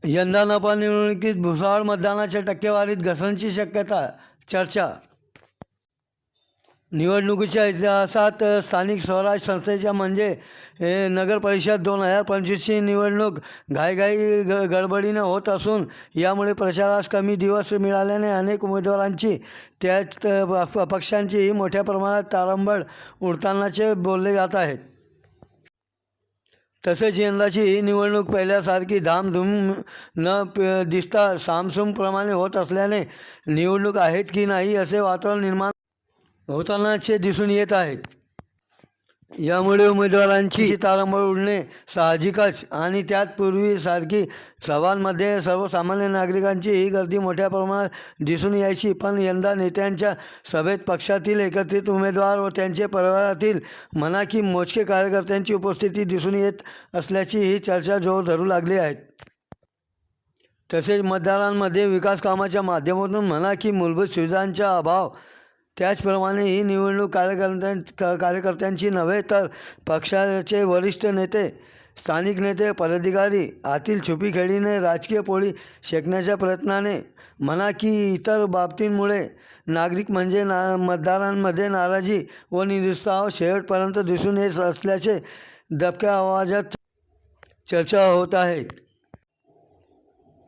यंदा नपा निवडणुकीत भुसावळ मतदानाच्या टक्केवारीत घसरणीची शक्यता. चर्चा. निवडणुकीच्या इतिहासात स्थानिक स्वराज संस्थेच्या म्हणजे नगर परिषद 2025ची निवडणूक गडबडीनं होत असून यामुळे प्रचारास कमी दिवस मिळाल्याने अनेक उमेदवारांची त्याच पक्षांचीही मोठ्या प्रमाणात तारंबळ उडतानाचे बोलले जात आहेत. तसेच यंदाची ही निवडणूक पहिल्यासारखी धामधूम दिसता सामसूमप्रमाणे होत असल्याने निवडणूक आहेत की नाही असे वातावरण निर्माण होतानाचे दिसून येत आहे. यामुळे उमेदवारांची तारंबळ उडणे साहजिकच आणि त्यात पूर्वीसारखी सभांमध्ये सर्वसामान्य नागरिकांची ही गर्दी मोठ्या प्रमाणात दिसून यायची. पण यंदा नेत्यांच्या सभेत पक्षातील एकत्रित उमेदवार व त्यांचे परिवारातील म्हणा की मोजके कार्यकर्त्यांची उपस्थिती दिसून येत असल्याची ही चर्चा जोर धरू लागली आहे. तसेच मतदारांमध्ये विकास कामाच्या माध्यमातून म्हणा की मूलभूत सुविधांचा अभाव, त्याचप्रमाणे ही निवडणूक कार्यकर्त्यांची नव्हे तर पक्षाचे वरिष्ठ नेते, स्थानिक नेते, पदाधिकारी आतील छुपी खेळीने, राजकीय पोळी शेकण्याच्या प्रयत्नाने म्हणा की इतर बाबतींमुळे नागरिक म्हणजे मतदारांमध्ये नाराजी व निरुत्साह शेवटपर्यंत दिसून येत असल्याचे दबक्या आवाजात चर्चा होत आहे.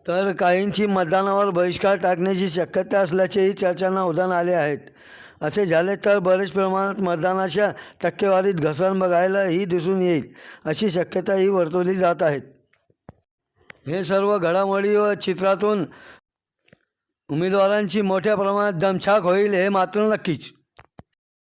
तर काहींची मतदानावर बहिष्कार टाकण्याची शक्यता असल्याचेही चर्चांना उधाण आले आहेत. असे झाले तर बरेच प्रमाणात मतदानाच्या टक्केवारीत घसरण बघायलाही दिसून येईल अशी शक्यताही वर्तवली जात आहेत. हे सर्व घडामोडी व चित्रातून उमेदवारांची मोठ्या प्रमाणात दमछाक होईल हे मात्र नक्कीच.